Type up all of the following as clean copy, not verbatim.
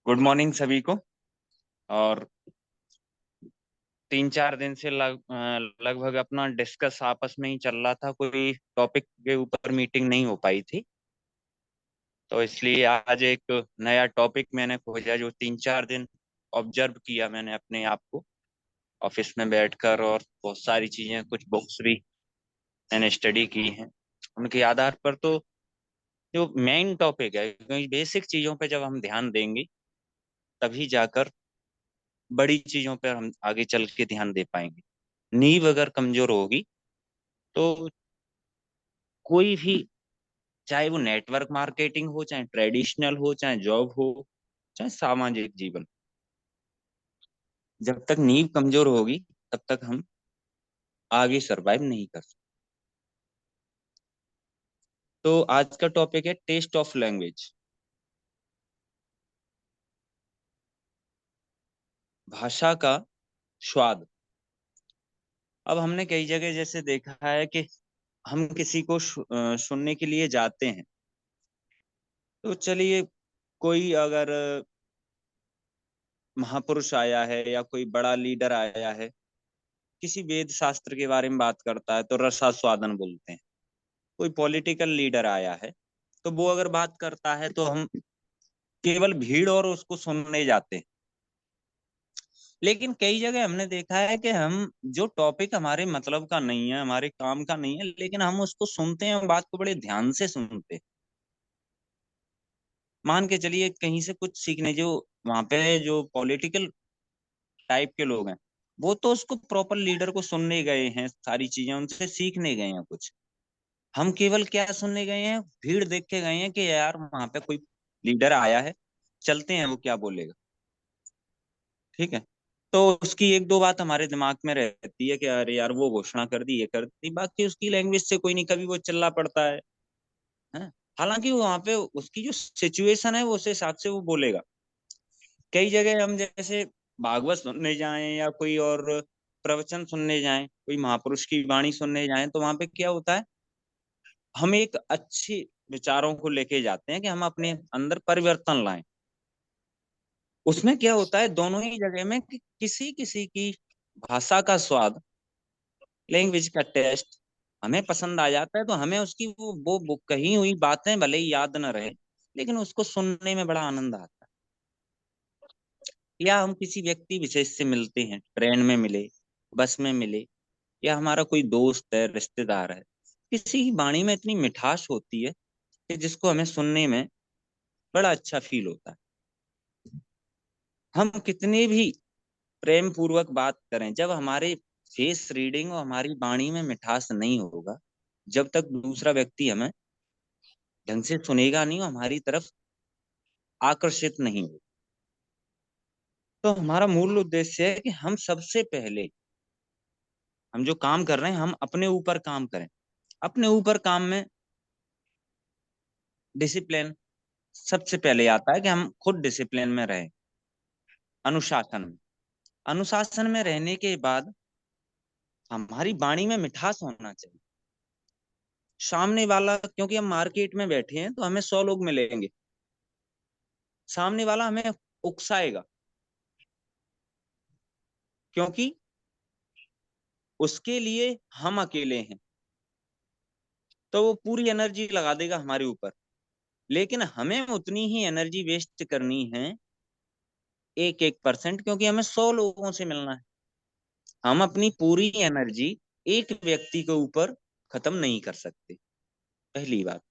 Good morning सभी को। और 3-4 दिन से लगभग अपना डिस्कस आपस में ही चल रहा था, कोई टॉपिक के ऊपर मीटिंग नहीं हो पाई थी। तो इसलिए आज एक नया टॉपिक मैंने खोजा, जो 3-4 दिन ऑब्जर्व किया मैंने अपने आप को ऑफिस में बैठकर, और बहुत सारी चीजें, कुछ बुक्स भी मैंने स्टडी की हैं। उनके आधार पर तो जो मेन टॉपिक है, क्योंकि बेसिक चीजों पे जब हम ध्यान देंगे तभी जाकर बड़ी चीजों पर हम आगे चल के ध्यान दे पाएंगे। नींव अगर कमजोर होगी तो कोई भी, चाहे वो नेटवर्क मार्केटिंग हो, चाहे ट्रेडिशनल हो, चाहे जॉब हो, चाहे सामाजिक जीवन, जब तक नींव कमजोर होगी तब तक हम आगे सरवाइव नहीं कर सकते। तो आज का टॉपिक है टेस्ट ऑफ लैंग्वेज, भाषा का स्वाद। अब हमने कई जगह जैसे देखा है कि हम किसी को सुनने के लिए जाते हैं, तो चलिए, कोई अगर महापुरुष आया है या कोई बड़ा लीडर आया है, किसी वेद शास्त्र के बारे में बात करता है तो रसास्वादन बोलते हैं। कोई पॉलिटिकल लीडर आया है तो वो अगर बात करता है तो हम केवल भीड़ और उसको सुनने जाते हैं। लेकिन कई जगह हमने देखा है कि हम, जो टॉपिक हमारे मतलब का नहीं है, हमारे काम का नहीं है, लेकिन हम उसको सुनते हैं और बात को बड़े ध्यान से सुनते हैं। मान के चलिए कहीं से कुछ सीखने, जो वहां पे जो पॉलिटिकल टाइप के लोग हैं, वो तो उसको प्रॉपर लीडर को सुनने गए हैं, सारी चीजें उनसे सीखने गए हैं कुछ। हम केवल क्या सुनने गए हैं, भीड़ देख के गए हैं कि यार वहां पे कोई लीडर आया है, चलते हैं वो क्या बोलेगा। ठीक है। तो उसकी एक दो बात हमारे दिमाग में रहती है कि अरे यार वो घोषणा कर दी, ये कर दी, बाकी उसकी लैंग्वेज से कोई नहीं, कभी वो चिल्ला पड़ता है। हालांकि वो वहां पे उसकी जो सिचुएशन है वो उस हिसाब से वो बोलेगा। कई जगह हम जैसे भागवत सुनने जाएं या कोई और प्रवचन सुनने जाएं, कोई महापुरुष की वाणी सुनने जाएं, तो वहां पे क्या होता है, हम एक अच्छी विचारों को लेके जाते हैं कि हम अपने अंदर परिवर्तन लाएं। उसमें क्या होता है, दोनों ही जगह में कि किसी किसी की भाषा का स्वाद, लैंग्वेज का टेस्ट हमें पसंद आ जाता है, तो हमें उसकी वो कही हुई बातें भले ही याद न रहे, लेकिन उसको सुनने में बड़ा आनंद आता है। या हम किसी व्यक्ति विशेष से मिलते हैं, ट्रेन में मिले, बस में मिले, या हमारा कोई दोस्त है, रिश्तेदार है, किसी की वाणी में इतनी मिठास होती है कि जिसको हमें सुनने में बड़ा अच्छा फील होता है। हम कितने भी प्रेम पूर्वक बात करें, जब हमारे फेस रीडिंग और हमारी वाणी में मिठास नहीं होगा, जब तक दूसरा व्यक्ति हमें ढंग से सुनेगा नहीं और हमारी तरफ आकर्षित नहीं होगा। तो हमारा मूल उद्देश्य है कि हम सबसे पहले, हम जो काम कर रहे हैं, हम अपने ऊपर काम करें। अपने ऊपर काम में डिसिप्लिन सबसे पहले आता है कि हम खुद डिसिप्लिन में रहें, अनुशासन में। अनुशासन में रहने के बाद हमारी वाणी में मिठास होना चाहिए। सामने वाला, क्योंकि हम मार्केट में बैठे हैं तो हमें 100 लोग मिलेंगे, सामने वाला हमें उकसाएगा, क्योंकि उसके लिए हम अकेले हैं, तो वो पूरी एनर्जी लगा देगा हमारे ऊपर। लेकिन हमें उतनी ही एनर्जी वेस्ट करनी है, एक एक परसेंट, क्योंकि हमें 100 लोगों से मिलना है। हम अपनी पूरी एनर्जी एक व्यक्ति के ऊपर खत्म नहीं कर सकते, पहली बात।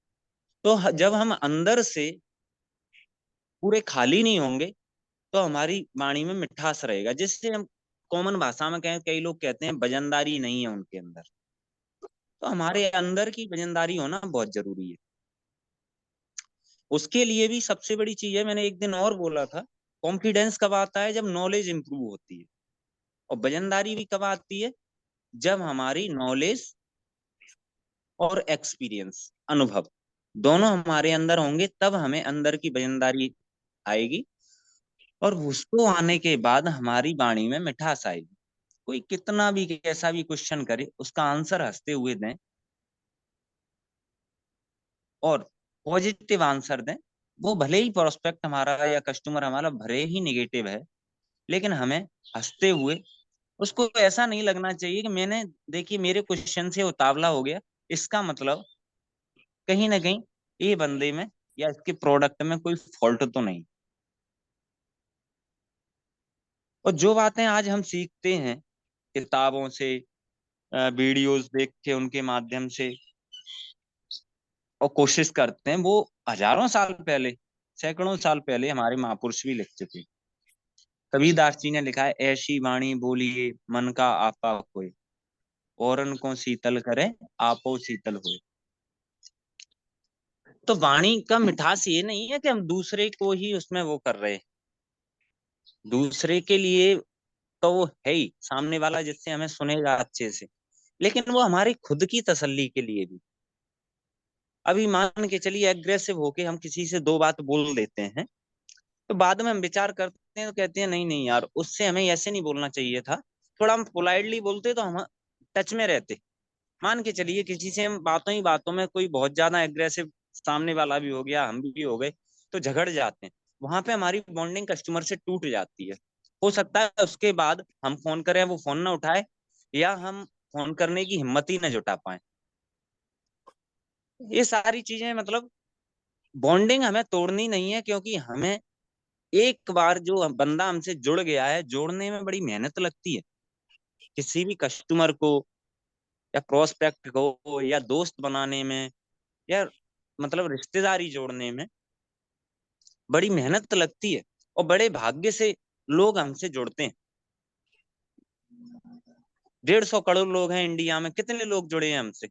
तो जब हम अंदर से पूरे खाली नहीं होंगे, तो हमारी वाणी में मिठास रहेगा, जिससे हम कॉमन भाषा में कहें, कई लोग कहते हैं वजनदारी नहीं है उनके अंदर। तो हमारे अंदर की वजनदारी होना बहुत जरूरी है। उसके लिए भी सबसे बड़ी चीज है, मैंने एक दिन और बोला था, कॉन्फिडेंस कब आता है, जब नॉलेज इंप्रूव होती है। और वजनदारी भी कब आती है, जब हमारी नॉलेज और एक्सपीरियंस, अनुभव, दोनों हमारे अंदर होंगे, तब हमें अंदर की वजनदारी आएगी। और उसको आने के बाद हमारी वाणी में मिठास आएगी। कोई कितना भी कैसा भी क्वेश्चन करे, उसका आंसर हंसते हुए दें और पॉजिटिव आंसर दें, वो भले ही प्रोस्पेक्ट हमारा या कस्टमर हमारा भले ही निगेटिव है, लेकिन हमें हंसते हुए, उसको ऐसा नहीं लगना चाहिए कि मैंने, देखिए मेरे क्वेश्चन से उतावला हो गया, इसका मतलब कहीं ना कहीं ये बंदे में या इसके प्रोडक्ट में कोई फॉल्ट तो नहीं। और जो बातें आज हम सीखते हैं किताबों से, वीडियोस देख के उनके माध्यम से, और कोशिश करते हैं, वो हजारों साल पहले, सैकड़ों साल पहले हमारे महापुरुष भी लिख चुके। कबीरदास जी ने लिखा है, ऐसी वाणी बोलिए मन का आपा कोय, औरन को शीतल करे आपो शीतल होए। तो वाणी का मिठास ये नहीं है कि हम दूसरे को ही उसमें वो कर रहे हैं, दूसरे के लिए तो वो है ही सामने वाला जिससे हमें सुनेगा अच्छे से, लेकिन वो हमारी खुद की तसल्ली के लिए भी। अभी मान के चलिए एग्रेसिव होके हम किसी से दो बात बोल देते हैं, तो बाद में हम विचार करते हैं तो कहते हैं नहीं नहीं यार, उससे हमें ऐसे नहीं बोलना चाहिए था, थोड़ा हम पोलाइटली बोलते तो हम टच में रहते। मान के चलिए किसी से हम बातों ही बातों में कोई बहुत ज्यादा एग्रेसिव, सामने वाला भी हो गया हम भी हो गए, तो झगड़ जाते हैं, वहां पे हमारी बॉन्डिंग कस्टमर से टूट जाती है। हो सकता है उसके बाद हम फोन करें वो फोन ना उठाए, या हम फोन करने की हिम्मत ही ना जुटा पाए। ये सारी चीजें मतलब बॉन्डिंग हमें तोड़नी नहीं है, क्योंकि हमें एक बार जो बंदा हमसे जुड़ गया है, जोड़ने में बड़ी मेहनत लगती है। किसी भी कस्टमर को या प्रोस्पेक्ट को या दोस्त बनाने में, या मतलब रिश्तेदारी जोड़ने में बड़ी मेहनत लगती है, और बड़े भाग्य से लोग हमसे जुड़ते हैं। 150 करोड़ लोग हैं इंडिया में, कितने लोग जुड़े हैं हमसे?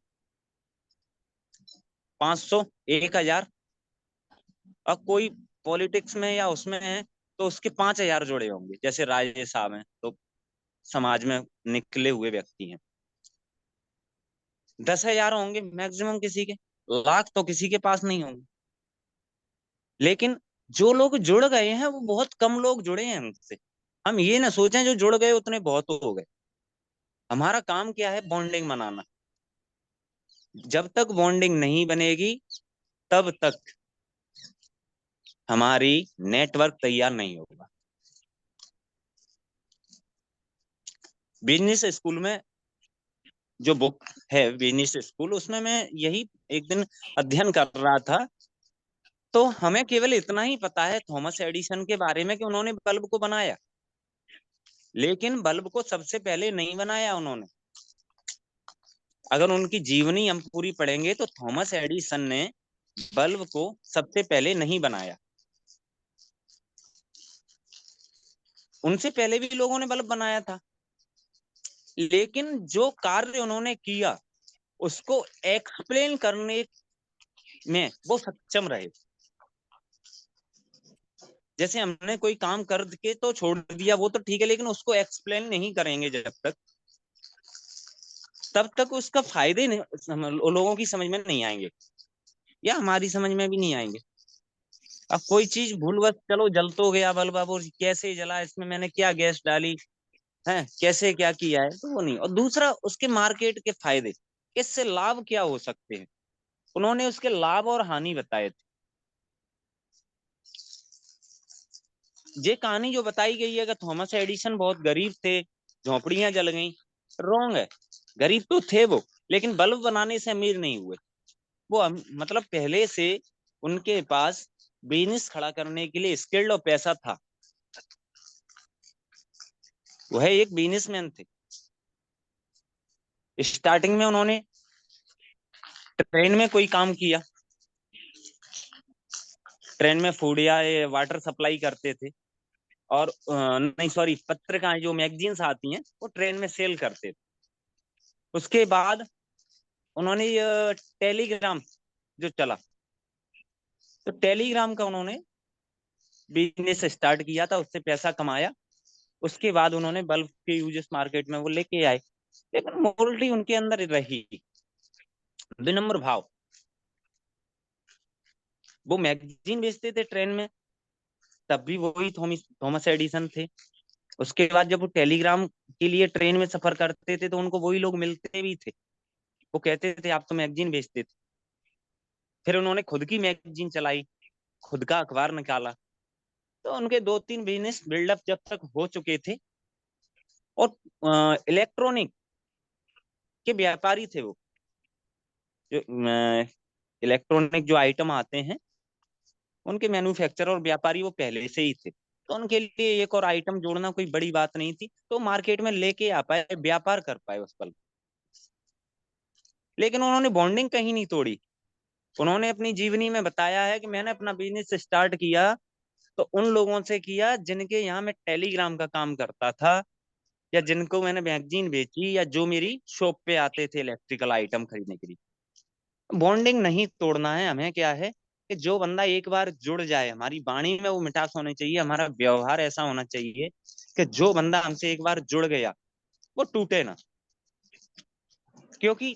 500, 1000। और कोई पॉलिटिक्स में या उसमें है तो उसके 5000 जुड़े होंगे, जैसे राजेश साहब हैं तो समाज में निकले हुए व्यक्ति हैं। 10,000 होंगे मैक्सिमम किसी के, लाख तो किसी के पास नहीं होंगे। लेकिन जो लोग जुड़ गए हैं वो बहुत कम लोग जुड़े हैं हमसे। हम ये ना सोचें जो जुड़ गए उतने बहुत हो गए। हमारा काम क्या है? बॉन्डिंग बनाना। जब तक बॉन्डिंग नहीं बनेगी तब तक हमारी नेटवर्क तैयार नहीं होगा। बिजनेस स्कूल में जो बुक है बिजनेस स्कूल, उसमें मैं यही एक दिन अध्ययन कर रहा था, तो हमें केवल इतना ही पता है थॉमस एडिसन के बारे में कि उन्होंने बल्ब को बनाया, लेकिन बल्ब को सबसे पहले नहीं बनाया उन्होंने। अगर उनकी जीवनी हम पूरी पढ़ेंगे तो थॉमस एडिसन ने बल्ब को सबसे पहले नहीं बनाया, उनसे पहले भी लोगों ने बल्ब बनाया था, लेकिन जो कार्य उन्होंने किया उसको एक्सप्लेन करने में वो सक्षम रहे। जैसे हमने कोई काम कर के तो छोड़ दिया वो तो ठीक है, लेकिन उसको एक्सप्लेन नहीं करेंगे जब तक, तब तक उसका फायदे नहीं लोगों की समझ में नहीं आएंगे, या हमारी समझ में भी नहीं आएंगे। अब कोई चीज भूलवश चलो जल तो गया बल्ब, अब वो कैसे जला, इसमें मैंने क्या गैस डाली है, कैसे क्या किया है, तो वो नहीं। और दूसरा उसके मार्केट के फायदे, इससे लाभ क्या हो सकते हैं, उन्होंने उसके लाभ और हानि बताए थे। ये कहानी जो बताई गई है कि थॉमस एडिसन बहुत गरीब थे, झोपड़ियां जल गई, रॉन्ग है। गरीब तो थे वो, लेकिन बल्ब बनाने से अमीर नहीं हुए। वो मतलब पहले से उनके पास बिजनेस खड़ा करने के लिए स्किल्ड और पैसा था। वह एक बिजनेसमैन थे। स्टार्टिंग में उन्होंने ट्रेन में कोई काम किया, ट्रेन में फूड या वाटर सप्लाई करते थे, और नहीं सॉरी, पत्रिकाएं जो मैगजीन्स आती हैं वो ट्रेन में सेल करते थे। उसके बाद उन्होंने ये टेलीग्राम जो चला, तो टेलीग्राम का उन्होंने बिजनेस स्टार्ट किया था, उससे पैसा कमाया। उसके बाद उन्होंने बल्ब के यूजेस मार्केट में वो लेके आए, लेकिन मोरलिटी उनके अंदर रही, विनम्र भाव। वो मैगजीन बेचते थे ट्रेन में, तब भी वही थॉमस एडिसन थे। उसके बाद जब वो टेलीग्राम के लिए ट्रेन में सफर करते थे तो उनको वही लोग मिलते भी थे, वो कहते थे आप तो मैगजीन बेचते थे। फिर उन्होंने खुद की मैगजीन चलाई, खुद का अखबार निकाला। तो उनके दो तीन बिजनेस बिल्डअप जब तक हो चुके थे, और इलेक्ट्रॉनिक के व्यापारी थे वो, जो इलेक्ट्रॉनिक जो आइटम आते हैं उनके मैन्युफैक्चरर और व्यापारी वो पहले से ही थे। तो उनके लिए एक और आइटम जोड़ना कोई बड़ी बात नहीं थी, तो मार्केट में लेके आ पाए, व्यापार कर पाए उस पर। लेकिन उन्होंने बॉन्डिंग कहीं नहीं तोड़ी। उन्होंने अपनी जीवनी में बताया है कि मैंने अपना बिजनेस स्टार्ट किया तो उन लोगों से किया जिनके यहाँ मैं टेलीग्राम का काम करता था, या जिनको मैंने मैगजीन बेची, या जो मेरी शॉप पे आते थे इलेक्ट्रिकल आइटम खरीदने के लिए। बॉन्डिंग नहीं तोड़ना है हमें। क्या है कि जो बंदा एक बार जुड़ जाए, हमारी वाणी में वो मिठास होनी चाहिए, हमारा व्यवहार ऐसा होना चाहिए कि जो बंदा हमसे एक बार जुड़ गया वो टूटे ना। क्योंकि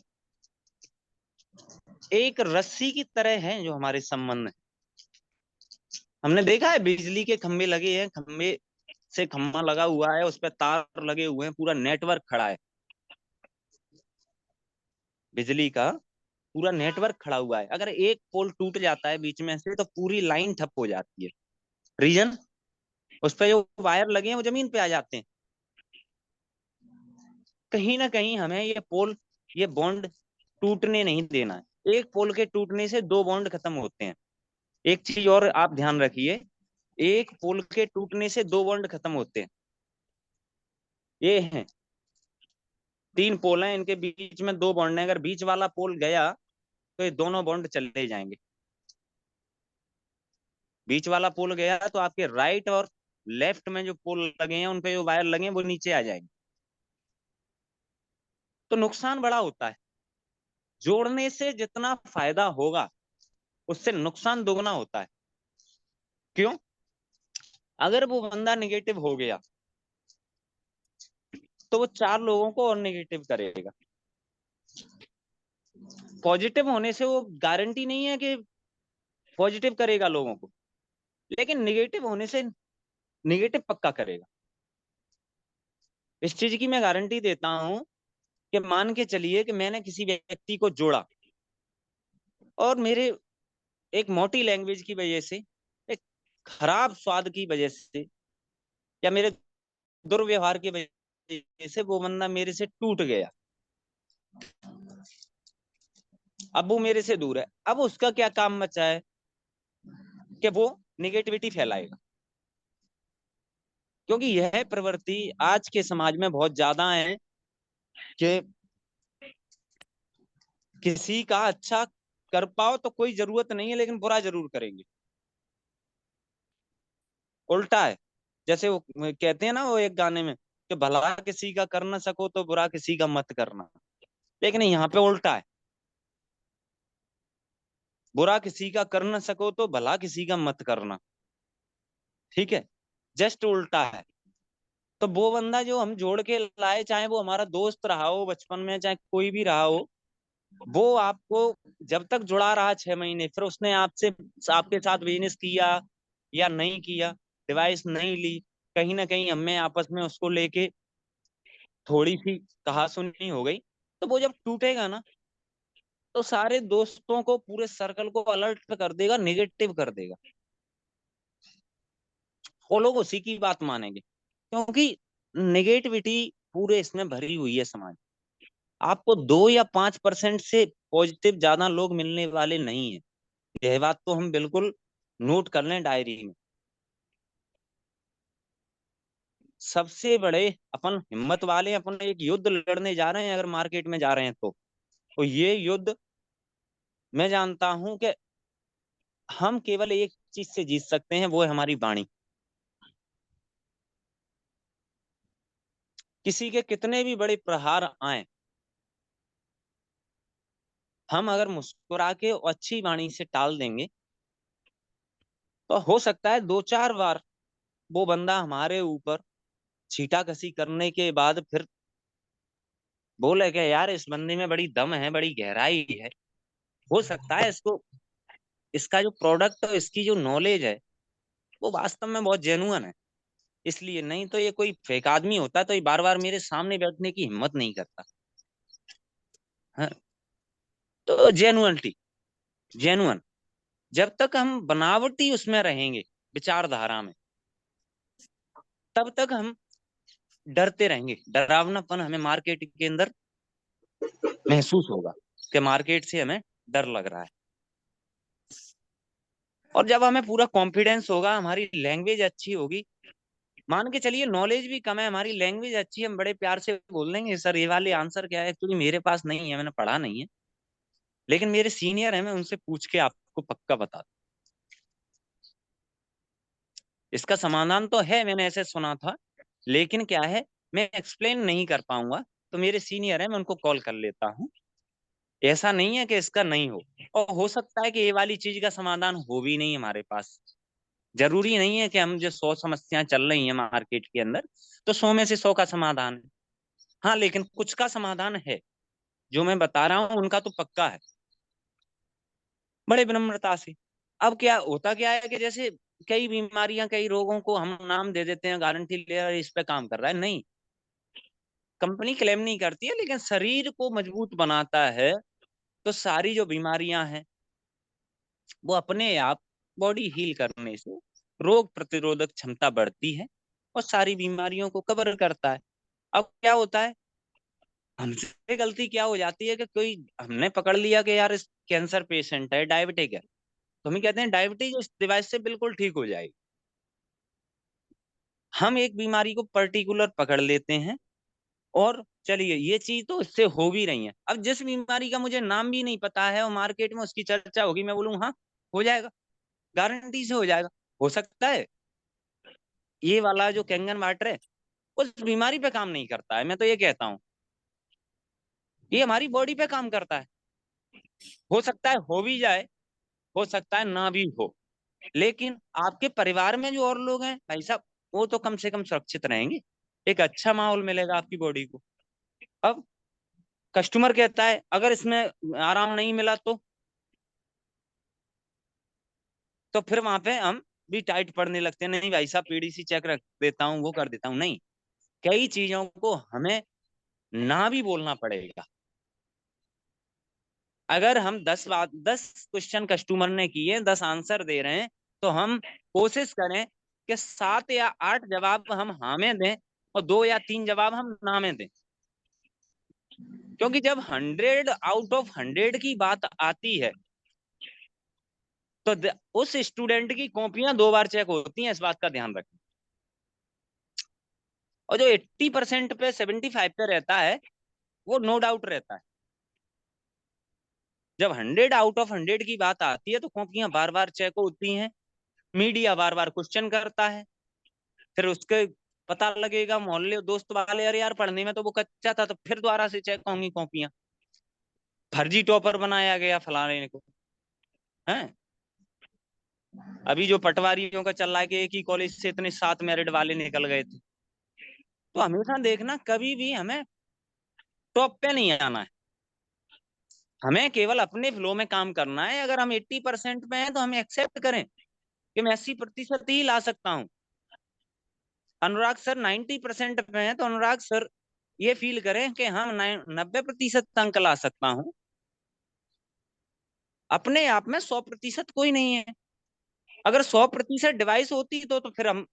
एक रस्सी की तरह है जो हमारे संबंध है। हमने देखा है बिजली के खंभे लगे हैं, खंभे से खंभा लगा हुआ है, उस पर तार लगे हुए हैं, पूरा नेटवर्क खड़ा है बिजली का, पूरा नेटवर्क खड़ा हुआ है। अगर एक पोल टूट जाता है बीच में से तो पूरी लाइन ठप हो जाती है। रीजन, उस पर जो वायर लगे हैं वो जमीन पे आ जाते हैं। कहीं ना कहीं हमें ये पोल, ये बॉन्ड टूटने नहीं देना है। एक पोल के टूटने से दो बॉन्ड खत्म होते हैं। एक चीज और आप ध्यान रखिए, एक पोल के टूटने से दो बॉन्ड खत्म होते हैं। ये हैं, तीन पोल हैं, इनके बीच में दो बॉन्ड हैं। अगर बीच वाला पोल गया तो ये दोनों बॉन्ड चले जाएंगे। बीच वाला पोल गया तो आपके राइट और लेफ्ट में जो पोल लगे हैं उन पे जो वायर लगे हैं वो नीचे आ जाएंगे। तो नुकसान बड़ा होता है। जोड़ने से जितना फायदा होगा उससे नुकसान दोगुना होता है। क्यों? अगर वो बंदा निगेटिव हो गया तो वो चार लोगों को और निगेटिव करेगा। पॉजिटिव होने से वो गारंटी नहीं है कि पॉजिटिव करेगा लोगों को, लेकिन निगेटिव होने से निगेटिव पक्का करेगा। इस चीज की मैं गारंटी देता हूं कि मान के चलिए कि मैंने किसी व्यक्ति को जोड़ा, और मेरे एक मोटी लैंग्वेज की वजह से, एक खराब स्वाद की वजह से, या मेरे दुर्व्यवहार की वजह से वो बंदा मेरे से टूट गया। अब वो मेरे से दूर है। अब उसका क्या काम बचा है कि वो निगेटिविटी फैलाएगा। क्योंकि यह प्रवृत्ति आज के समाज में बहुत ज्यादा है कि किसी का अच्छा कर पाओ तो कोई जरूरत नहीं है, लेकिन बुरा जरूर करेंगे। उल्टा है। जैसे वो कहते हैं ना, वो एक गाने में, कि भला किसी का कर ना सको तो बुरा किसी का मत करना। लेकिन यहाँ पे उल्टा है, बुरा किसी का कर ना सको तो भला किसी का मत करना। ठीक है, जस्ट उल्टा है। तो वो बंदा जो हम जोड़ के लाए, चाहे वो हमारा दोस्त रहा हो बचपन में, चाहे कोई भी रहा हो, वो आपको जब तक जुड़ा रहा 6 महीने, फिर उसने आपसे, आपके साथ बिजनेस किया या नहीं किया, डिवाइस नहीं ली, कहीं ना कहीं हमें आपस में उसको लेके थोड़ी सी कहासुनी हो गई, तो वो जब टूटेगा ना तो सारे दोस्तों को, पूरे सर्कल को अलर्ट कर देगा, निगेटिव कर देगा। वो लोग उसी की बात मानेंगे, क्योंकि नेगेटिविटी पूरे इसमें भरी हुई है समाज। आपको 2 या 5% से पॉजिटिव ज्यादा लोग मिलने वाले नहीं है। यह बात तो हम बिल्कुल नोट कर लें डायरी में। सबसे बड़े अपन हिम्मत वाले, अपन एक युद्ध लड़ने जा रहे हैं अगर मार्केट में जा रहे हैं तो ये युद्ध मैं जानता हूं कि हम केवल एक चीज से जीत सकते हैं, वो है हमारी वाणी। किसी के कितने भी बड़े प्रहार आए, हम अगर मुस्कुरा के और अच्छी वाणी से टाल देंगे तो हो सकता है 2 4 बार वो बंदा हमारे ऊपर छीटा कसी करने के बाद फिर बोले कि यार इस बंदे में बड़ी दम है, बड़ी गहराई है। हो सकता है इसको, इसका जो प्रोडक्ट और इसकी जो नॉलेज है वो वास्तव में बहुत जेन्युइन है। इसलिए, नहीं तो ये कोई फेक आदमी होता तो ये बार बार मेरे सामने बैठने की हिम्मत नहीं करता। हाँ, तो जेन्युइनिटी, जेन्युइन, जब तक हम बनावटी उसमें रहेंगे विचारधारा में, तब तक हम डरते रहेंगे। डरावनापन हमें मार्केट के अंदर महसूस होगा कि मार्केट से हमें डर लग रहा है। और जब हमें पूरा कॉन्फिडेंस होगा, हमारी लैंग्वेज अच्छी होगी, मान के चलिए नॉलेज भी कम है, हमारी लैंग्वेज अच्छी है, हम बड़े प्यार से बोल देंगे सर ये वाले आंसर क्या है, एक्चुअली मेरे पास नहीं है, मैंने पढ़ा नहीं है, लेकिन मेरे सीनियर है, मैं उनसे पूछ के आपको पक्का बता दूं। इसका समाधान तो है, मैंने ऐसे सुना था, लेकिन क्या है, मैं एक्सप्लेन नहीं कर पाऊंगा, तो मेरे सीनियर है, मैं उनको कॉल कर लेता हूँ। ऐसा नहीं है कि इसका नहीं हो, और हो सकता है कि ये वाली चीज का समाधान हो भी नहीं हमारे पास। जरूरी नहीं है कि हम जो 100 समस्याएं चल रही हैं मार्केट के अंदर, तो 100 में से 100 का समाधान है। हाँ, लेकिन कुछ का समाधान है, जो मैं बता रहा हूँ उनका तो पक्का है, बड़े विनम्रता से। अब क्या होता क्या है कि जैसे कई बीमारियां, कई रोगों को हम नाम दे देते हैं, गारंटी ले इस पे काम कर रहा है, नहीं, कंपनी क्लेम नहीं करती है, लेकिन शरीर को मजबूत बनाता है। तो सारी जो बीमारियां हैं वो अपने आप बॉडी हील करने से रोग प्रतिरोधक क्षमता बढ़ती है और सारी बीमारियों को कवर करता है। अब क्या होता है, हमसे गलती क्या हो जाती है कि कोई हमने पकड़ लिया कि यार इस कैंसर पेशेंट है, डायबिटिक है, तो हम कहते हैं डायबिटीज इस डिवाइस से बिल्कुल ठीक हो जाएगी। हम एक बीमारी को पर्टिकुलर पकड़ लेते हैं, और चलिए ये चीज तो इससे हो भी रही है। अब जिस बीमारी का मुझे नाम भी नहीं पता है और मार्केट में उसकी चर्चा होगी, मैं बोलूँ हाँ हो जाएगा, गारंटी से हो जाएगा, हो सकता है। ये वाला जो कैंगन वाटर है उस बीमारी पे काम नहीं करता है, मैं तो ये कहता हूँ, ये हमारी बॉडी पे काम करता है। हो सकता है हो भी जाए, हो सकता है ना भी हो, लेकिन आपके परिवार में जो और लोग हैं भाई साहब, वो तो कम से कम सुरक्षित रहेंगे, एक अच्छा माहौल मिलेगा आपकी बॉडी को। अब कस्टमर कहता है अगर इसमें आराम नहीं मिला तो फिर वहां पे हम भी टाइट पड़ने लगते हैं, नहीं भाई साहब पीडीसी चेक रख देता हूँ, वो कर देता हूँ, नहीं, कई चीजों को हमें ना भी बोलना पड़ेगा। अगर हम 10 क्वेश्चन कस्टमर ने किए, 10 आंसर दे रहे हैं, तो हम कोशिश करें कि 7 या 8 जवाब हम हाँ में दें और 2 या 3 जवाब हम ना में दें। क्योंकि जब 100 आउट ऑफ 100 की बात आती है, तो उस स्टूडेंट की कॉपियां 2 बार चेक होती हैं, इस बात का ध्यान रखें। और जो 80% पे 75 पे रहता है, वो नो डाउट रहता है। जब 100 आउट ऑफ 100 की बात आती है, तो कॉपियां बार बार चेक होती हैं, मीडिया बार बार क्वेश्चन करता है, फिर उसके पता लगेगा मोहल्ले दोस्त वाले, अरे यार पढ़ने में तो वो कच्चा था, तो फिर दोबारा से चेक होंगी कॉपियां, फर्जी टॉपर बनाया गया फलाने को है। अभी जो पटवारियों का चल रहा है कि एक ही कॉलेज से इतने 7 मेरिट वाले निकल गए थे। तो हमेशा देखना, कभी भी हमें टॉप पे नहीं आना है, हमें केवल अपने फ्लो में काम करना है। अगर हम 80% पे हैं तो हमें एक्सेप्ट करें कि मैं 80% ही ला सकता हूँ। अनुराग सर 90% पे हैं, तो अनुराग सर ये फील करें कि हम 90% अंक ला सकता हूँ। अपने आप में 100% कोई नहीं है। अगर 100% डिवाइस होती तो फिर हम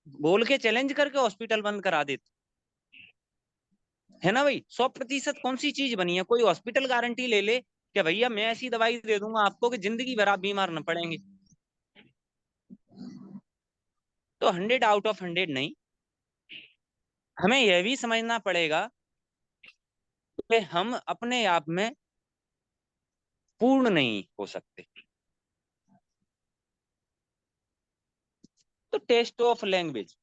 बोल के चैलेंज करके हॉस्पिटल बंद करा देते, है ना भाई। 100% कौन सी चीज बनी है, कोई हॉस्पिटल गारंटी ले ले कि भैया मैं ऐसी दवाई दे दूंगा आपको कि जिंदगी भर आप बीमार न पड़ेंगे। तो 100 आउट ऑफ 100 नहीं, हमें यह भी समझना पड़ेगा कि हम अपने आप में पूर्ण नहीं हो सकते। तो टेस्ट ऑफ लैंग्वेज,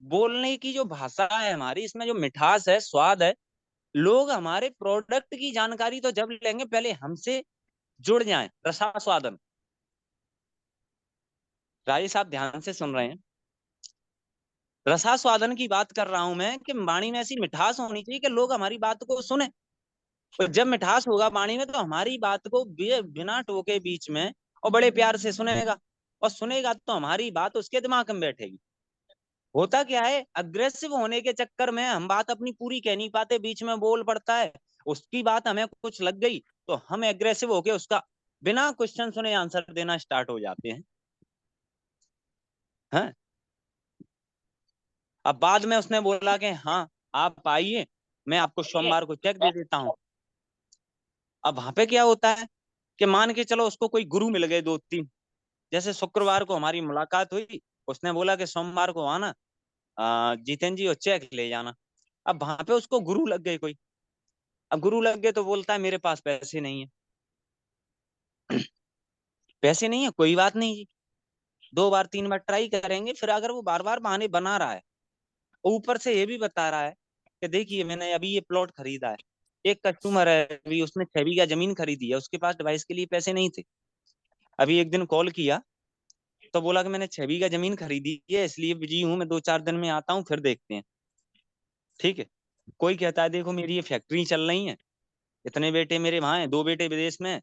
बोलने की जो भाषा है हमारी, इसमें जो मिठास है, स्वाद है, लोग हमारे प्रोडक्ट की जानकारी तो जब लेंगे पहले हमसे जुड़ जाएं, रसास्वादन। राजेश साहब ध्यान से सुन रहे हैं, रसास्वादन की बात कर रहा हूं मैं, कि वाणी में ऐसी मिठास होनी चाहिए कि लोग हमारी बात को सुने। तो जब मिठास होगा वाणी में, तो हमारी बात को बिना टोके बीच में और बड़े प्यार से सुनेगा, और सुनेगा तो हमारी बात उसके दिमाग में बैठेगी। होता क्या है, अग्रेसिव होने के चक्कर में हम बात अपनी पूरी कह नहीं पाते, बीच में बोल पड़ता है, उसकी बात हमें कुछ लग गई तो हम एग्रेसिव होके उसका बिना क्वेश्चन सुने आंसर देना स्टार्ट हो जाते हैं। अब बाद में उसने बोला कि हाँ आप आइए, मैं आपको सोमवार को चेक दे देता हूँ। अब वहां पे क्या होता है कि मान के चलो उसको कोई गुरु मिल गए 2-3। जैसे शुक्रवार को हमारी मुलाकात हुई, उसने बोला कि सोमवार को आना, जितेंद्र जी और चेक ले जाना। अब वहां पे उसको गुरु लग गए कोई। अब गुरु लग गए तो बोलता है मेरे पास पैसे नहीं है। पैसे नहीं है, कोई बात नहीं जी, 2 बार 3 बार ट्राई करेंगे। फिर अगर वो बार बार बहाने बना रहा है, ऊपर से ये भी बता रहा है कि देखिए मैंने अभी ये प्लॉट खरीदा है, एक कस्टमर है अभी उसने 6 बीघा जमीन खरीदी है, उसके पास डिवाइस के लिए पैसे नहीं थे। अभी एक दिन कॉल किया तो बोला कि मैंने 6 बीघा जमीन खरीदी है, इसलिए बिजी हूँ, मैं 2-4 दिन में आता हूँ, फिर देखते हैं। ठीक है। कोई कहता है देखो मेरी ये फैक्ट्री चल रही है, इतने बेटे मेरे वहां हैं, 2 बेटे विदेश में,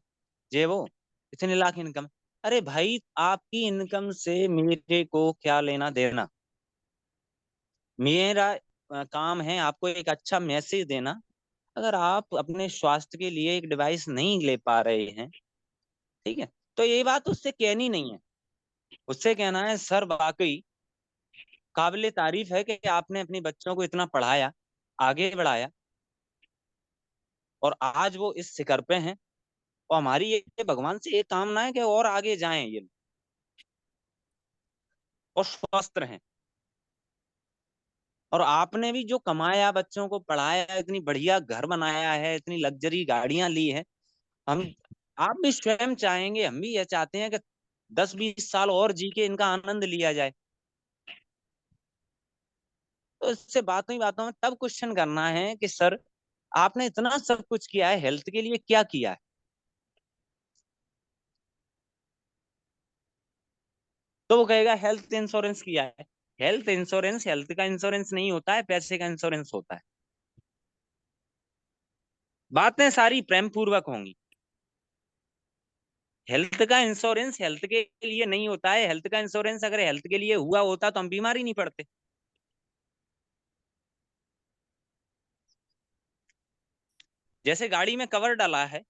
जे वो इतने लाख इनकम। अरे भाई आपकी इनकम से मेरे को क्या लेना देना। मेरा काम है आपको एक अच्छा मैसेज देना। अगर आप अपने स्वास्थ्य के लिए एक डिवाइस नहीं ले पा रहे हैं, ठीक है, तो ये बात उससे कहनी नहीं है। उससे कहना है सर वाकई काबिले तारीफ है कि आपने अपने बच्चों को इतना पढ़ाया, आगे बढ़ाया, और आज वो इस शिखर पे हैं। और हमारी ये भगवान से एक कामना है कि और आगे जाएं ये लोग, और स्वस्थ रहें। और आपने भी जो कमाया, बच्चों को पढ़ाया, इतनी बढ़िया घर बनाया है, इतनी लग्जरी गाड़ियां ली है। हम आप भी स्वयं चाहेंगे, हम भी ये चाहते हैं कि 10-20 साल और जी के इनका आनंद लिया जाए। तो इससे बातों में तब क्वेश्चन करना है कि सर आपने इतना सब कुछ किया है, हेल्थ के लिए क्या किया है। तो वो कहेगा हेल्थ इंश्योरेंस किया है। हेल्थ इंश्योरेंस हेल्थ का इंश्योरेंस नहीं होता है, पैसे का इंश्योरेंस होता है। बातें सारी प्रेम पूर्वक होंगी। हेल्थ का इंश्योरेंस हेल्थ के लिए नहीं होता है। हेल्थ का इंश्योरेंस अगर हेल्थ के लिए हुआ होता तो हम बीमार ही नहीं पड़ते। जैसे गाड़ी में कवर डाला है,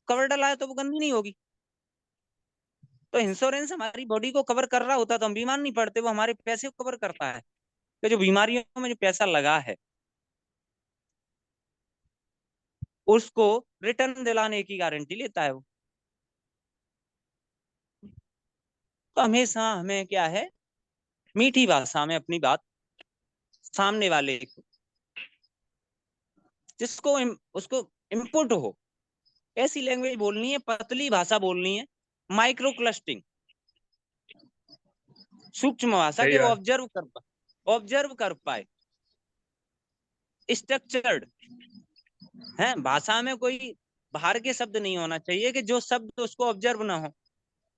कवर डाला है तो वो गंदी नहीं होगी। तो इंश्योरेंस हमारी बॉडी को कवर कर रहा होता तो हम बीमार नहीं पड़ते, वो हमारे पैसे को कवर करता है। तो जो बीमारियों में जो पैसा लगा है उसको रिटर्न दिलाने की गारंटी लेता है वो। तो हमेशा हमें क्या है, मीठी भाषा में अपनी बात सामने वाले को, जिसको उसको इनपुट हो, ऐसी लैंग्वेज बोलनी है, पतली भाषा बोलनी है, माइक्रो क्लस्टिंग, सूक्ष्म भाषा सही के वो बात। ऑब्जर्व कर पाए, स्ट्रक्चर्ड है भाषा में। कोई बाहर के शब्द नहीं होना चाहिए कि जो शब्द उसको ऑब्जर्व ना हो।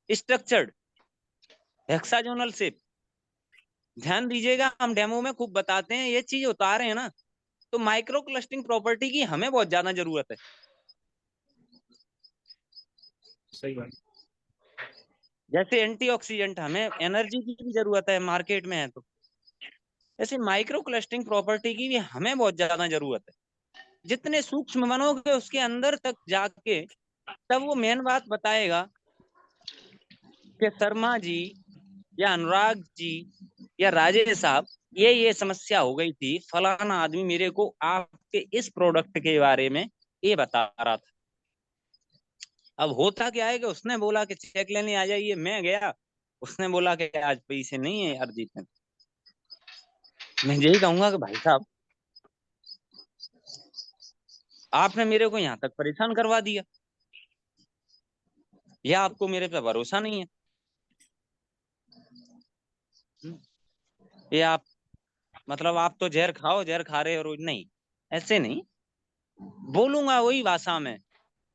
Structured, hexagonal shape. ध्यान दीजिएगा, हम डेमो में खूब बताते हैं, ये चीज उतारे हैं ना, तो माइक्रो क्लस्टिंग प्रॉपर्टी की हमें बहुत ज्यादा जरूरत है। सही बात। जैसे एंटीऑक्सीडेंट हमें एनर्जी की भी जरूरत है, मार्केट में है तो ऐसे माइक्रो क्लस्टरिंग प्रॉपर्टी की भी हमें बहुत ज्यादा जरूरत है। जितने सूक्ष्म बनोगे उसके अंदर तक जाके तब वो मेन बात बताएगा कि शर्मा जी या अनुराग जी या राजेश साहब, ये समस्या हो गई थी, फलाना आदमी मेरे को आपके इस प्रोडक्ट के बारे में ये बता रहा था। अब होता क्या है कि उसने बोला कि चेक लेने आ जाइए, मैं गया, उसने बोला कि आज पैसे नहीं है यार जीतने। मैं यही कहूंगा कि भाई साहब आपने मेरे को यहाँ तक परेशान करवा दिया, या आपको मेरे पे भरोसा नहीं है। ये आप मतलब आप तो जहर खाओ, जहर खा रहे हो नहीं, ऐसे नहीं। बोलूंगा वही भाषा में,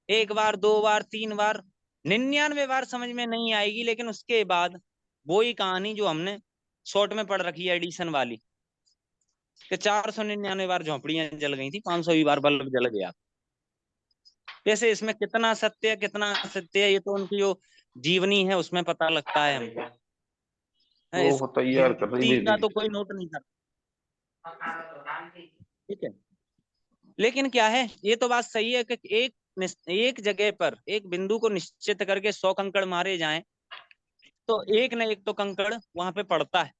1 बार 2 बार 3 बार, 99 बार समझ में नहीं आएगी, लेकिन उसके बाद वही कहानी जो हमने शॉर्ट में पढ़ रखी है एडिशन वाली, कि 499 बार झोपड़ियां जल गई थी, 500वीं बार बल्ब जल गया। वैसे इसमें कितना सत्य है कितना असत्य है, ये तो उनकी जो जीवनी है उसमें पता लगता है हमको। है, इस वो तैयार कर रही हिंदी दीदी। का तो कोई नोट नहीं था। ठीक है। लेकिन क्या है, ये तो बात सही है कि एक एक जगह पर एक बिंदु को निश्चित करके 100 कंकड़ मारे जाएं तो एक न एक तो कंकड़ वहां पे पड़ता है।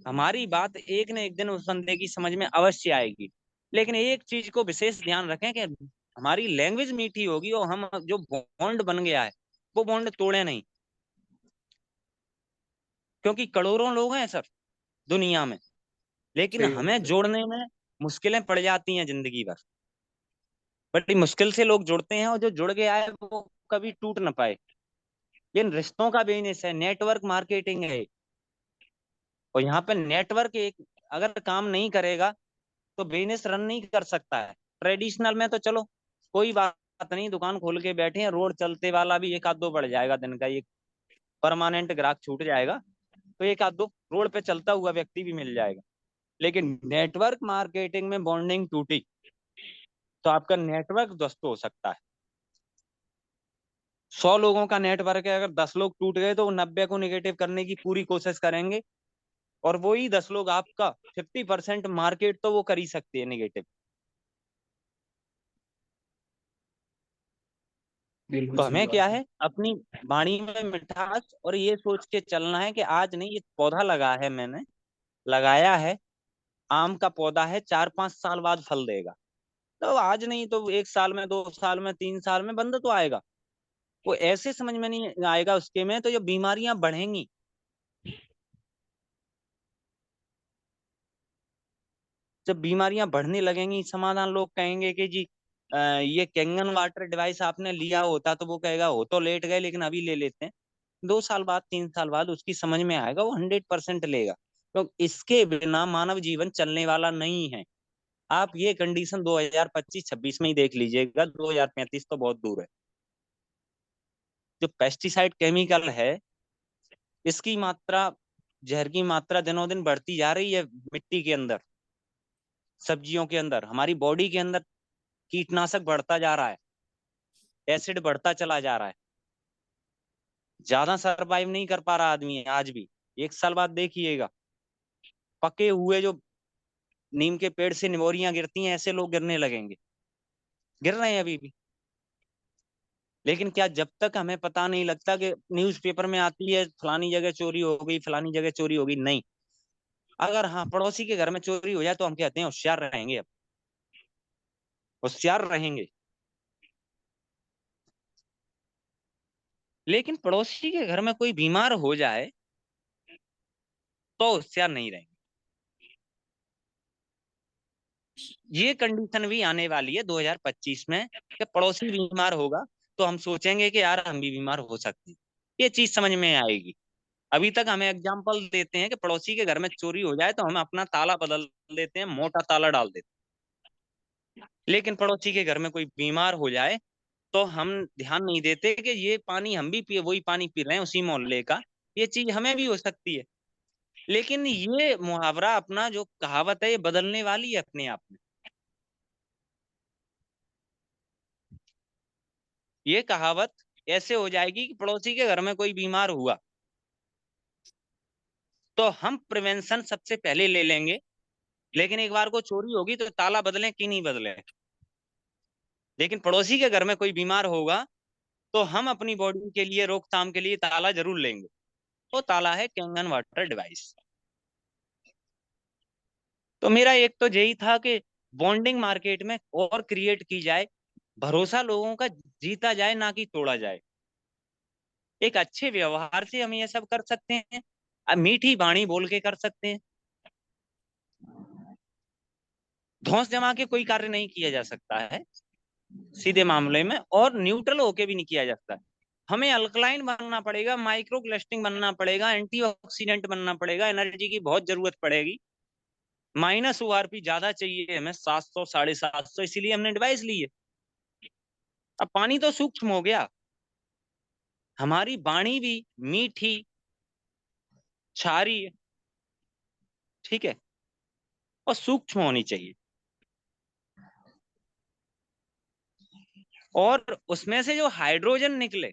हमारी बात एक न एक दिन उस बंदे की समझ में अवश्य आएगी। लेकिन एक चीज को विशेष ध्यान रखें कि हमारी लैंग्वेज मीठी होगी और हम जो बॉन्ड बन गया है वो बॉन्ड तोड़े नहीं, क्योंकि करोड़ों लोग हैं सर दुनिया में, लेकिन सही हमें बात है। जोड़ने में मुश्किलें पड़ जाती हैं जिंदगी भर। बड़ी मुश्किल से लोग जुड़ते हैं और जो जुड़ गया है वो कभी टूट ना पाए। ये रिश्तों का बिजनेस है, नेटवर्क मार्केटिंग है। और यहाँ पे नेटवर्क एक अगर काम नहीं करेगा तो बिजनेस रन नहीं कर सकता है। ट्रेडिशनल में तो चलो कोई बात नहीं, दुकान खोल के बैठे हैं, रोड चलते वाला भी एक आध दो बढ़ जाएगा, दिन का एक परमानेंट ग्राहक छूट जाएगा तो एक आध दो रोड पे चलता हुआ व्यक्ति भी मिल जाएगा। लेकिन नेटवर्क मार्केटिंग में बॉन्डिंग टूटी तो आपका नेटवर्क ध्वस्त हो सकता है। 100 लोगों का नेटवर्क है, अगर 10 लोग टूट गए तो वो 90 को निगेटिव करने की पूरी कोशिश करेंगे और वही 10 लोग आपका 50% मार्केट तो वो कर ही सकते हैं निगेटिव। बिल्कुल तो सही हमें क्या बात है। है, अपनी वाणी में मिठास और ये सोच के चलना है कि आज नहीं, ये पौधा लगा है मैंने, लगाया है, आम का पौधा है, 4-5 साल बाद फल देगा। तो आज नहीं तो 1 साल में, 2 साल में, 3 साल में बंद तो आएगा। वो ऐसे समझ में नहीं आएगा उसके में, तो ये बीमारियां बढ़ेंगी। जब बीमारियां बढ़ने लगेंगी, समाधान लोग कहेंगे कि जी ये कैंगन वाटर डिवाइस आपने लिया होता, तो वो कहेगा हो तो लेट गए लेकिन अभी ले लेते हैं। 2 साल बाद, 3 साल बाद उसकी समझ में आएगा, वो 100% लेगा। तो इसके बिना मानव जीवन चलने वाला नहीं है। आप ये कंडीशन 2025-26 में ही देख लीजिएगा, 2035 तो बहुत दूर है। जो पेस्टिसाइड केमिकल है, इसकी मात्रा, जहर की मात्रा दिनों दिन बढ़ती जा रही है। मिट्टी के अंदर, सब्जियों के अंदर, हमारी बॉडी के अंदर कीटनाशक बढ़ता जा रहा है, एसिड बढ़ता चला जा रहा है। ज्यादा सरवाइव नहीं कर पा रहा आदमी आज भी। 1 साल बाद देखिएगा, पके हुए जो नीम के पेड़ से निमोरियां गिरती हैं, ऐसे लोग गिरने लगेंगे, गिर रहे हैं अभी भी। लेकिन क्या, जब तक हमें पता नहीं लगता कि न्यूज़पेपर में आती है फलानी जगह चोरी हो गई, फलानी जगह चोरी हो गई, नहीं। अगर हाँ पड़ोसी के घर में चोरी हो जाए तो हम कहते हैं होशियार रहेंगे, अब होशियार रहेंगे। लेकिन पड़ोसी के घर में कोई बीमार हो जाए तो होशियार नहीं रहेंगे। ये कंडीशन भी आने वाली है 2025 में कि पड़ोसी बीमार होगा तो हम सोचेंगे कि यार हम भी बीमार हो सकते हैं। ये चीज समझ में आएगी। अभी तक हमें एग्जाम्पल देते हैं कि पड़ोसी के घर में चोरी हो जाए तो हम अपना ताला बदल देते हैं, मोटा ताला डाल देते हैं। लेकिन पड़ोसी के घर में कोई बीमार हो जाए तो हम ध्यान नहीं देते कि ये पानी हम भी पिए, वही पानी पी रहे हैं उसी मोहल्ले का। ये चीज हमें भी हो सकती है। लेकिन ये मुहावरा अपना जो कहावत है ये बदलने वाली है अपने आप में। ये कहावत ऐसे हो जाएगी कि पड़ोसी के घर में कोई बीमार हुआ तो हम प्रिवेंशन सबसे पहले ले लेंगे। लेकिन एक बार को चोरी होगी तो ताला बदलें कि नहीं बदलें, लेकिन पड़ोसी के घर में कोई बीमार होगा तो हम अपनी बॉडी के लिए रोकथाम के लिए ताला जरूर लेंगे। वो ताला है कैंगन वाटर डिवाइस। तो मेरा एक तो यही था कि बॉन्डिंग मार्केट में और क्रिएट की जाए, भरोसा लोगों का जीता जाए ना कि तोड़ा जाए। एक अच्छे व्यवहार से हम ये सब कर सकते हैं, मीठी बाणी बोल के कर सकते हैं। धौंस जमा के कोई कार्य नहीं किया जा सकता है सीधे मामले में, और न्यूट्रल होके भी नहीं किया जा सकता। हमें अल्कलाइन बनना पड़ेगा, माइक्रो क्लस्टिंग बनना पड़ेगा, एंटीऑक्सीडेंट बनना पड़ेगा, एनर्जी की बहुत जरूरत पड़ेगी। माइनस ओआरपी ज्यादा चाहिए हमें, 700 750, इसीलिए हमने डिवाइस ली है। अब पानी तो सूक्ष्म हो गया, हमारी वाणी भी मीठी क्षारी, ठीक है, और सूक्ष्म होनी चाहिए। और उसमें से जो हाइड्रोजन निकले,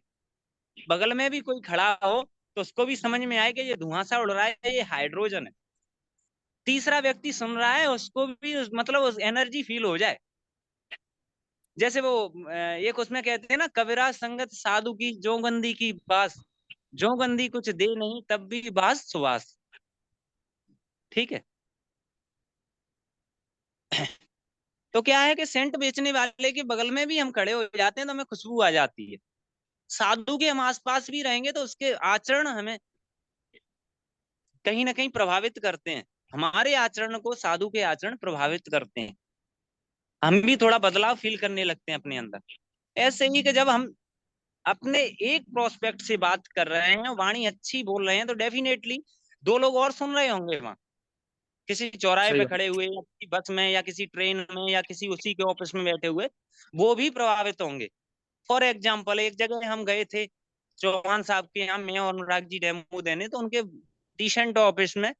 बगल में भी कोई खड़ा हो तो उसको भी समझ में आए कि ये धुआं सा उड़ रहा है, ये हाइड्रोजन है। तीसरा व्यक्ति सुन रहा है उसको भी मतलब उस एनर्जी फील हो जाए। जैसे वो एक उसमें कहते हैं ना, कबीरा संगत साधु की जो गंदी की बास, जो गंदी कुछ दे नहीं तब भी बास सुबास। ठीक है। तो क्या है कि सेंट बेचने वाले के बगल में भी हम खड़े हो जाते हैं तो हमें खुशबू आ जाती है। साधु के हम आसपास भी रहेंगे तो उसके आचरण हमें कहीं ना कहीं प्रभावित करते हैं। हमारे आचरण को साधु के आचरण प्रभावित करते हैं। हम भी थोड़ा बदलाव फील करने लगते हैं अपने अंदर। ऐसे ही कि जब हम अपने एक प्रोस्पेक्ट से बात कर रहे हैं, वाणी अच्छी बोल रहे हैं, तो डेफिनेटली दो लोग और सुन रहे होंगे वहां, किसी चौराहे सही पे बात। खड़े हुए या किसी बस में या किसी ट्रेन में या किसी उसी के ऑफिस में बैठे हुए, वो भी प्रभावित होंगे। फॉर एग्जाम्पल, एक जगह हम गए थे चौहान साहब के यहाँ, मैं और अनुराग जी डेमो देने, तो उनके टीशेंट ऑफिस में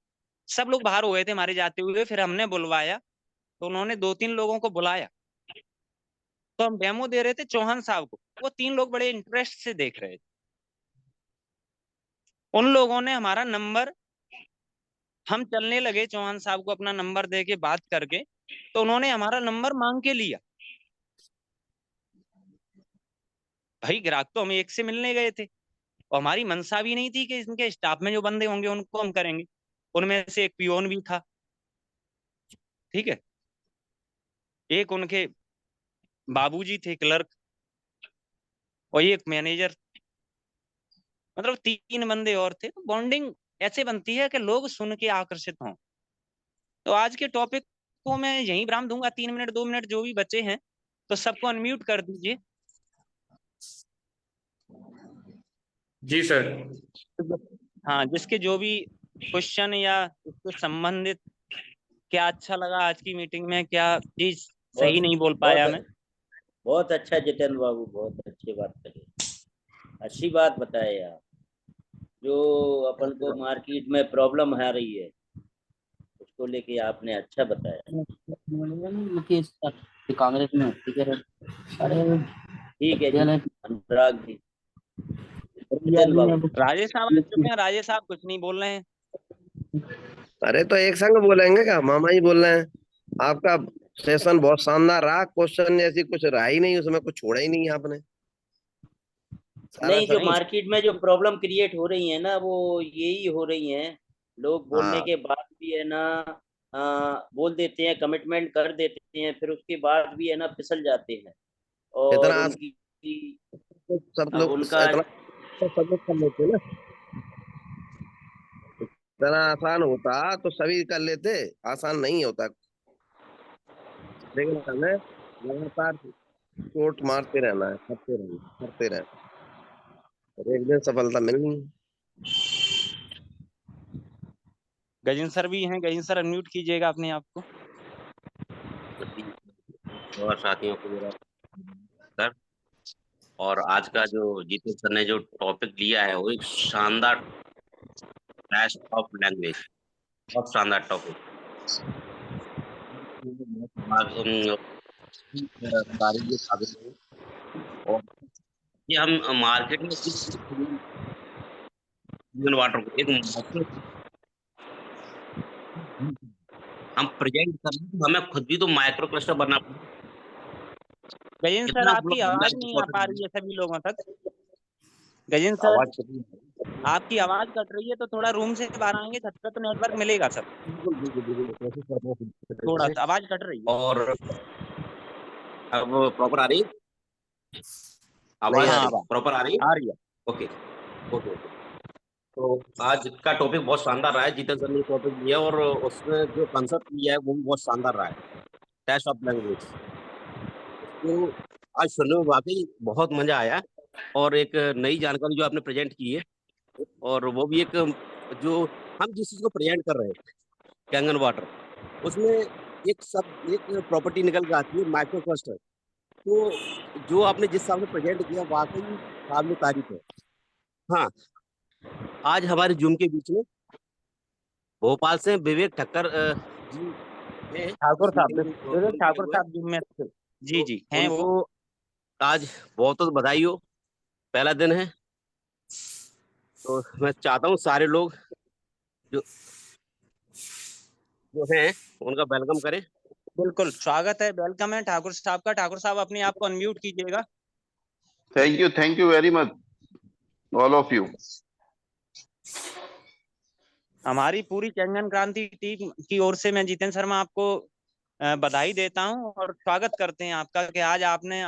सब लोग बाहर हो गए थे हमारे जाते हुए। फिर हमने बुलवाया तो उन्होंने दो तीन लोगों को बुलाया, तो हम डेमो दे रहे थे चौहान साहब को। वो तीन लोग बड़े इंटरेस्ट से देख रहे थे। उन लोगों ने हमारा नंबर, हम चलने लगे चौहान साहब को अपना नंबर दे के बात करके, तो उन्होंने हमारा नंबर मांग के लिया। भाई ग्राहक तो हम एक से मिलने गए थे, और हमारी मंशा भी नहीं थी कि इनके स्टाफ में जो बंदे होंगे उनको हम करेंगे। उनमें से एक पियोन भी था। ठीक है। एक उनके बाबूजी थे क्लर्क, और एक मैनेजर। मतलब तीन बंदे और थे। तो बॉन्डिंग ऐसे बनती है कि लोग सुन के आकर्षित हों। तो आज के टॉपिक को मैं यहीं विराम दूंगा, 3 मिनट 2 मिनट जो भी बचे हैं, तो सबको अनम्यूट कर दीजिए। जी सर। हाँ, जिसके जो भी क्वेश्चन या इससे संबंधित, क्या अच्छा लगा आज की मीटिंग में, क्या चीज सही बहुत नहीं बोल बहुत पाया मैं। बहुत अच्छा जितेंद्र बाबू, बहुत अच्छी बात कही, अच्छी बात बताए आप। जो अपन को मार्केट में प्रॉब्लम आ रही है उसको लेके आपने अच्छा बताया। कांग्रेस में ठीक है। अरे ठीक है जी, अनुराग जी, जितेंद्र बाबू। राजेश साहब आज चुप हैं, राजेश साहब कुछ नहीं बोल रहे हैं। अरे तो एक संग बोलेंगे क्या, मामा जी बोल रहे हैं। आपका सेशन बहुत शानदार रहा, क्वेश्चन ऐसी कुछ रहा ही नहीं, उसमें कुछ छोड़ा ही नहीं आपने, सारा नहीं, जो सब नहीं, कुछ। मार्केट में जो प्रॉब्लम क्रिएट हो रही है ना, वो यही हो रही है। लोग बोलने हाँ, के बाद भी है ना, बोल देते हैं, कमिटमेंट कर देते हैं, फिर उसके बाद भी है ना फिसल जाते हैं। इतना और आसान उनकी, सब अब लोग, उनका, इतना सब लोग कर लेते ना। इतना आसान होता तो सभी कर लेते, आसान नहीं होता। लेकिन हमें लगातार चोट मारते रहना है, करते रहना, करते रहना, और एक दिन सफलता मिलनी है। गजेंद्र सर भी हैं, गजेंद्र सर अनम्यूट कीजिएगा अपने आप को। सभी और साथियों को मेरा सर। और आज का जो जीतू सर ने जो टॉपिक लिया है वो एक शानदार क्लैश ऑफ लैंग्वेज, बहुत शानदार टॉपिक। और ये हम मार्केट में वाटर को एक माइक्रो हम प्रेजेंट कर रहे हैं, तो हमें खुद भी तो माइक्रो क्लस्टर बनना पड़ेगा। गजेंद्र सर कितना हम आपकी लोग आवाज नहीं आ पा रही है सभी लोगों तक। गजेंद्र सर आवाज कितनी है? आपकी आवाज कट रही है, तो थोड़ा रूम से बाहर आएंगे, छत पे तो नेटवर्क मिलेगा सर। बिल्कुल बिल्कुल बिल्कुल, कोशिश करते हैं पूरी तरीके थोड़ा से। सा आवाज कट रही है। और अब प्रॉपर आ रही है नहीं आवाज, आ हाँ, रही। आवाज प्रॉपर आ रही है। आ रही है। Okay okay okay. तो आज का टॉपिक बहुत शानदार रहा है, जीतन सर ने टॉपिक लिया और उसमें जो कंसेप्ट लिया है वो भी बहुत शानदार रहा है, टेस्ट ऑफ लैंग्वेज। तो आज सुनने में वाकई बहुत मजा आया, और एक नई जानकारी जो आपने प्रेजेंट की है, और वो भी एक जो हम जिस चीज को प्रेजेंट कर रहे हैं, कैंगन वाटर, उसमें एक सब एक प्रॉपर्टी निकल के आती है, माइक्रो क्लस्टर। तो जो आपने जिस हिसाब से प्रेजेंट किया वाकई काबिल तारीफ है। हाँ, आज हमारे जूम के बीच में भोपाल से विवेक ठक्कर जी हैं इस ठाकुर साहब, मीटिंग को विवेक ज्वाइन किए ठाकुर हुए। साहब जिम में थे। जी तो जी हैं वो। उनको आज बहुत बहुत बधाई हो, पहला दिन है। तो मैं चाहता हूँ सारे लोग जो जो हैं उनका वेलकम करें। बिल्कुल स्वागत है, वेलकम है ठाकुर साहब का। ठाकुर साहब अपने आप को अनम्यूट कीजिएगा। Thank you very much, all of you. हमारी पूरी चंदन क्रांति टीम की ओर से मैं जितेंद्र शर्मा आपको बधाई देता हूं और स्वागत करते हैं आपका कि आज आपने